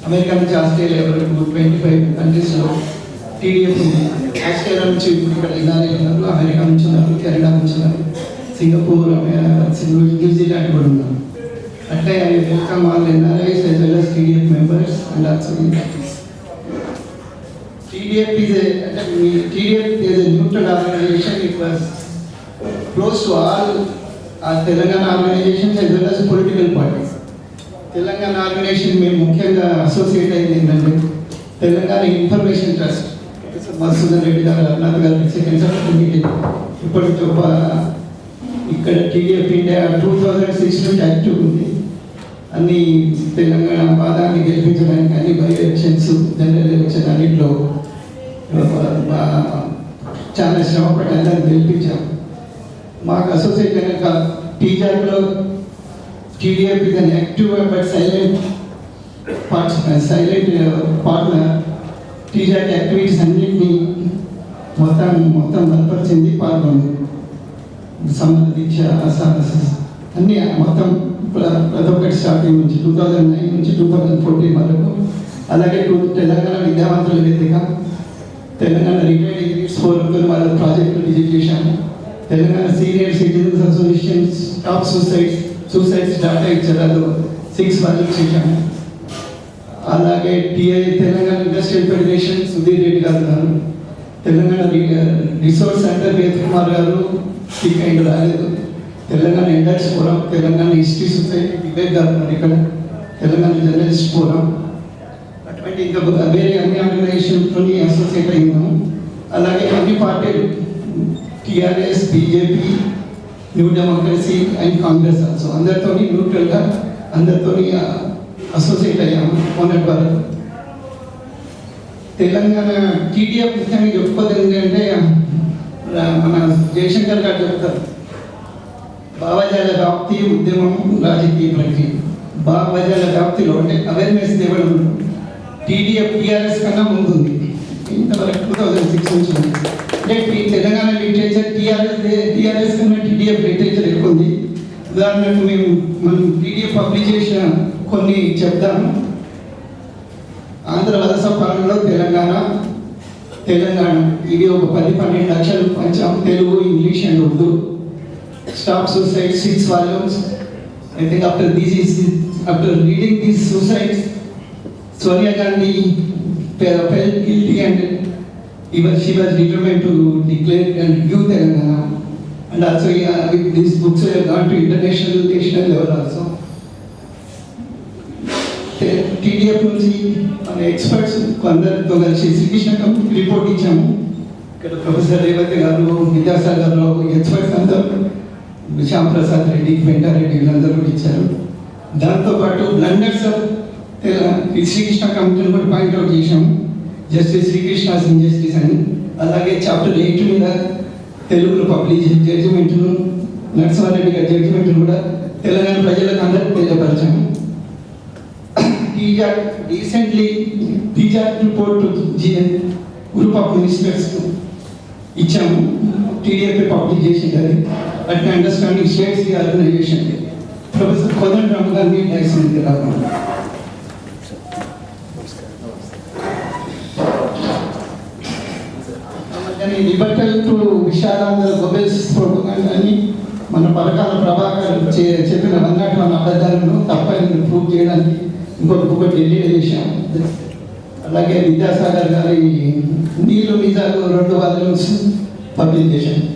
America నుంచి Australia వరకు 25 కంట్రీస్లో టీడీఎఫ్ ఉంది. ఆస్ట్రేలియా నుంచి ఇప్పుడు ఇక్కడ ఇలానే ఉన్నారు, అమెరికా నుంచి ఉన్నారు, కెనడా నుంచి ఉన్నారు, సింగపూర్, న్యూజిలాండ్ కూడా ఉన్నారు. అట్లే I welcome all NRIs as well as TDF members and also industries. TDF is a neutral organization. It was close to all Telangana organizations as well as political parties. Telangana organization మేము ముఖ్యంగా associate అయింది ఏంటంటే Telangana information trust, Madhusudan Reddy గారు, రఘునాథ్ గారు second meeting ఇప్పటితో ఇక్కడ TDF India 2006 నుంచి active ఉంది. అన్ని తెలంగాణ వాదాన్ని గెలిపించడానికి అన్ని బై ఎలక్షన్స్, జనరల్ ఎలక్షన్ అన్నింటిలో చాలా శ్రమపడి అందరిని గెలిపించాం. మాకు అసోసియేట్ కనుక టీజార్లో TDF is an active but silent partner. టీజార్ యాక్టివిటీస్ అన్నింటినీ మొత్తం బలపరిచింది, పాల్గొంది. సమాజ దీక్ష అన్నీ మొత్తం ప్రతి ఒక్కటి స్టార్టింగ్ నుంచి 2009 నుంచి 2014 వరకు. అలాగే తెలంగాణ విద్యావంతుల వేదిక, తెలంగాణ రిటైర్డ్ ఇంజనీర్స్ ఫోరం వాళ్ళ ప్రాజెక్టులు విజిట్ చేశాము. Telangana senior citizens associations top suicides data ఇచ్చారు, 6 వాల్యూమ్స్ చేశాము. అలాగే తెలంగాణ ఇండస్ట్రియల్ ఫెడరేషన్ సుధీర్ రెడ్డి గారు, తెలంగాణ రిసోర్స్ సెంటర్ వేద్ కుమార్ గారు అండ్ రాలేదు, Telangana Ender forum, Telangana history society Vivek గారు మరి ఇక్కడ, తెలంగాణ జర్నలిస్ట్ ఫోరం, అటువంటి ఇంకా వేరే అన్ని ఆర్గనైజేషన్తో అసోసియేట్ అయినాము. అలాగే అన్ని పార్టీలు TRS, BJP, new democracy and Congress also అందరితో న్యూట్రల్గా అందరితో అసోసియేట్ అయ్యాము మొన్నటి వరకు. తెలంగాణ టీడీఎఫ్ ముఖ్యంగా చెప్పుకోదు ఏంటంటే మన జయశంకర్ గారు చెప్తారు, భావజాల వ్యాప్తి ఉద్యమం రాజకీయ ప్రక్రియ. భావజాల వ్యాప్తిలో అంటే అవేర్నెస్ ఇవ్వడం టీడీఎఫ్ టీఆర్ఎస్ కన్నా ముందుంది. ఇంతవరకు 2006 నుంచి ఉంది. అంటే తెలంగాణ లిటరేచర్ టీఆర్ఎస్ కన్నా టీడీఎఫ్ లిటరేచర్ ఎక్కువ ఉంది. ఉదాహరణకు మనం టీడీఎఫ్ పబ్లిష్ చేసిన కొన్ని చెప్తాము. ఆంధ్ర వలస పాలనలో తెలంగాణ ఇవి ఒక 10-12 లక్షలు పంచాం, Telugu, English and Urdu. Stop suicide 6 volumes. I think after reading these suicides, Sonia Gandhi felt guilty and she was determined to declare and give Telangana. And also these books have gone to international level also. TDF నుంచి మన experts అందరితో కలిసి శ్రీకృష్ణ కమిటీకి report ఇచ్చాము. ఇక్కడ professor Revathi గారు, Vidyasagar Rao, experts అందరూ, శ్యాంప్రసాద్ రెడ్డి, వెంటారెడ్డి వీళ్ళందరూ కూడా ఇచ్చారు. దాంతోపాటు బ్లండర్స్ ఆఫ్ శ్రీకృష్ణ కమిటీని కూడా పాయింట్అవుట్ చేశాము, జస్టిస్ శ్రీకృష్ణాస్ ఇంజస్టిస్ అని. అలాగే చాప్టర్ 8 మీద తెలుగులో పబ్లిష్ జడ్జిమెంట్ను, నరసింహారెడ్డి గారి జడ్జిమెంట్ను కూడా తెలంగాణ ప్రజలకు అందరికీ తెలియపరిచాము. Recently, TJAT report to group of ministers ఇచ్చాము. TDF పబ్లిష్ చేసింది అది. At understanding states the organisation. Professor Kodanda Ram గారిని డైరెక్షన్ రావాలి. లిబర్టల్ టు విశాలాంధ్ర గోబెల్స్ ప్రోటోకాల్ అని మన పరకాల ప్రభాకర్ చెప్పిన 101 అబద్ధాలను తప్పని ప్రూవ్ చేయడానికి ఇంకొక బుక్ ఢిల్లీలో చేశాము. అలాగే విద్యాసాగర్ గారి నీళ్ళు నిజాలు 2 వాల్యూమ్స్ పబ్లిష్ చేశాము.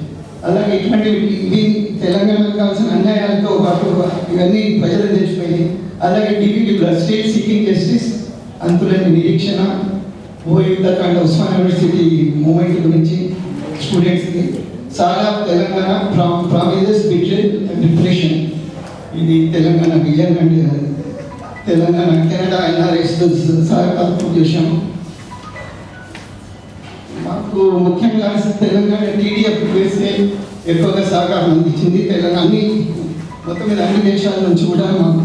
అలాగే ఇటువంటి ఇవి తెలంగాణకు కావాల్సిన అన్యాయాలతో పాటు ఇవన్నీ ప్రజలు తెచ్చిపోయినాయి. అలాగే డిప్యూటీ స్టేట్ సీకింగ్ జస్టిస్, అంతులేని నిరీక్షణ, యుద్ధకాండ, ఉస్మాన్ యూనివర్సిటీ మూమెంట్ గురించి స్టూడెంట్స్కి, సాగా తెలంగాణ ప్రామిజెస్ బిట్రేల్ అండ్ డిప్రెషన్, ఇది Telangana vision and Telangana Canada NRIs సహకారం చేశాము. మాకు ముఖ్యంగా తెలంగాణ TDF వేస్తే ఎక్కువగా సహకారం అందించింది. తెలంగాణ మొత్తం మీద అన్ని దేశాల నుంచి కూడా మాకు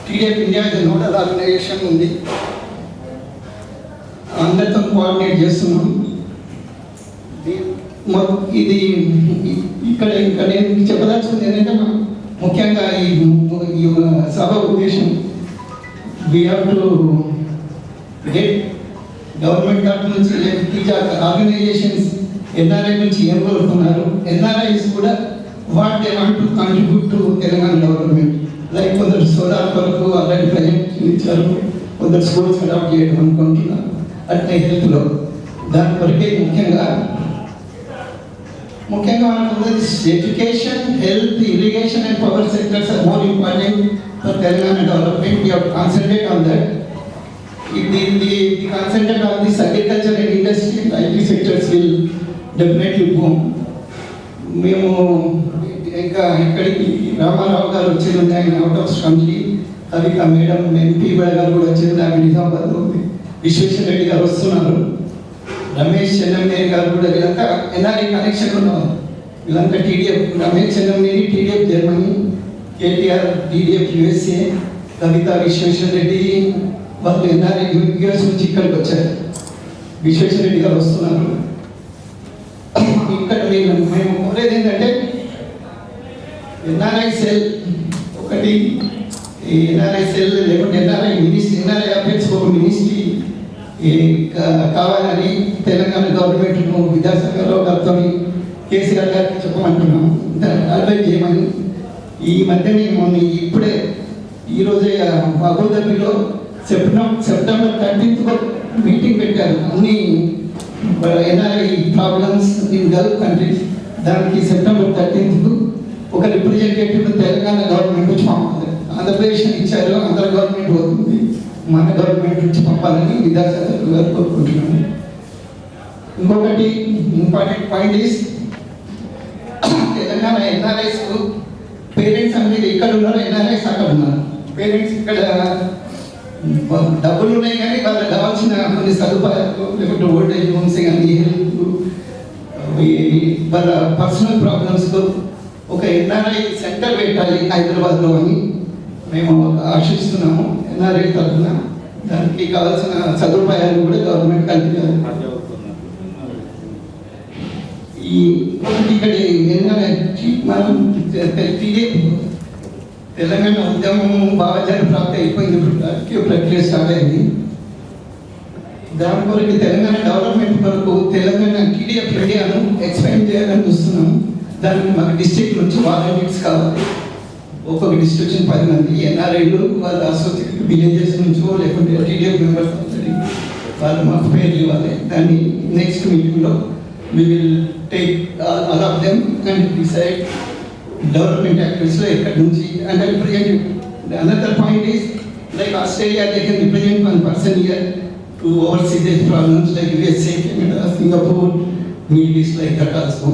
TDF ఇండియా నోడల్ ఆర్గనైజేషన్ ఉంది, అందరితో కోఆర్డినేట్ చేస్తున్నాం. ఇది ఇక్కడ నేను చెప్పదలుచుకుంది ఏంటంటే ముఖ్యంగా ఈ సభ ఉద్దేశం we have to గవర్నమెంట్ తరఫు నుంచి ఆర్గనైజేషన్స్ ఎన్ఆర్ఐ నుంచి ఏం కోరుతున్నారు, ఎన్ఆర్ఐస్ కూడా what they want to contribute to Telangana government. Like కొందరు సోలార్ కొరకు ఆల్రెడీ ప్రజెంట్ ఇచ్చారు, కొందరు స్కూల్స్ అడాప్ట్ చేయడం అనుకుంటున్నారు. అట్లే హెల్త్లో దాని కొరకే ముఖ్యంగా మనకు education, health, irrigation and power sectors are more important for Telangana development. We have to concentrate on that. If the concentrate on this agriculture and industry, IT sectors will definitely boom. మేము ఇంకా ఇక్కడికి రామారావు గారు వచ్చేది, ఆయన out of country. Kavitha madam, MP గారు కూడా వచ్చేది, ఆమె నిజామాబాద్లో ఉంది. విశ్వేశ్వర రెడ్డి గారు వస్తున్నారు, రమేష్ చెన్నంనేని గారు కూడా. వీళ్ళంతా ఎన్ఆర్ఐ కనెక్షన్ ఉన్నారు. వీళ్ళంతా TDF, Ramesh Chennamaneni TDF Germany, KTR TDF USA, Kavitha Vishweshwara Reddy వాళ్ళు ఎన్ఆర్ఐ యూఎస్ నుంచి ఇక్కడికి వచ్చారు. విశ్వేశ్వర రెడ్డి గారు వస్తున్నారు. ఇక్కడ మేము కోరేది ఏంటంటే ఎన్ఆర్ఐ సెల్ ఒకటి, ఎన్ఆర్ఐ సెల్ లేకుంటే ఎన్ఆర్ఐ మినిస్ట్రీ, ఎన్ఆర్ఐ అఫేర్స్ ఒక మినిస్ట్రీ కావాలని తెలంగాణ గవర్నమెంట్ను విద్యాసాగర్ గారితో కేసీఆర్ గారికి చెప్పమంటున్నాము, అడ్వైజ్ చేయమని. ఈ మధ్యనే ఇప్పుడే ఈరోజే అబుదాబిలో సెప్టెంబర్ 13th మీటింగ్ పెట్టారు. అన్ని NRI problems in Gulf countries. దానికి సెప్టెంబర్ 13th ఒక రిప్రజెంటేటివ్ తెలంగాణ గవర్నమెంట్ నుంచి పంపాలి. ఆంధ్రప్రదేశ్ ఇచ్చారు, ఆంధ్ర గవర్నమెంట్ పోతుంది, మన గవర్నమెంట్ నుంచి పంపాలని విద్యాసాగర్ గారు కోరుకుంటున్నాను. ఇంకొకటి important point is Telangana NRIs parents అనేది ఇక్కడ ఉన్నారు, ఎన్ఆర్ఐస్ అక్కడ ఉన్నారు. పేరెంట్స్ ఇక్కడ డబ్బులు ఉన్నాయి కానీ వాళ్ళకి కావాల్సిన కొన్ని సదుపాయాలు, లేకుంటే ఓల్డేజ్ హోమ్స్ కానీ, హెల్త్, వాళ్ళ పర్సనల్ ప్రాబ్లమ్స్తో ఒక ఎన్ఆర్ఐ సెంటర్ పెట్టాలి హైదరాబాద్లో అని మేము ఆశిస్తున్నాము. ఎన్ఆర్ఐ తరఫున దానికి కావాల్సిన సదుపాయాలు కూడా గవర్నమెంట్ కల్పించాలి. ఇక్కడ మనం తెలంగాణ ఉద్యమం భావజాల ప్రాప్తి అయిపోయింది, ఇప్పుడు రాజకీయ ప్రక్రియ స్టార్ట్ అయింది. దాని కొరకు తెలంగాణ డెవలప్మెంట్ కొరకు తెలంగాణ టీడీఎఫ్ ఇండియాను ఎక్స్పాండ్ చేయాలని చూస్తున్నాము. దానికి మాకు డిస్ట్రిక్ట్ నుంచి వాలంటీర్స్ కావాలి. ఒక్కొక్క డిస్ట్రిక్ట్ నుంచి 10 మంది ఎన్ఆర్ఐలు వాళ్ళ అసోసియేట్ విలేజెస్ నుంచో లేకుంటే టీడీఎఫ్ మెంబర్స్ అవుతుంది, వాళ్ళు మాకు పేర్లు ఇవ్వాలి. దాన్ని నెక్స్ట్ మీటింగ్లో we will take all of them and decide development activities లో ఎక్కడి నుంచి and represent. Another point is like Australia, they can represent one person here to oversee these problems, like USA, Canada, Singapore, Middle East, like that also.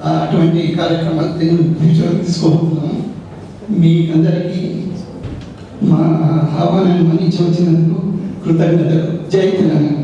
అటువంటి కార్యక్రమాలు future తీసుకోబోతున్నాము. మీ అందరికీ మా ఆహ్వానాన్ని మన్నించి వచ్చినందుకు కృతజ్ఞతలు. జై తెలంగాణ.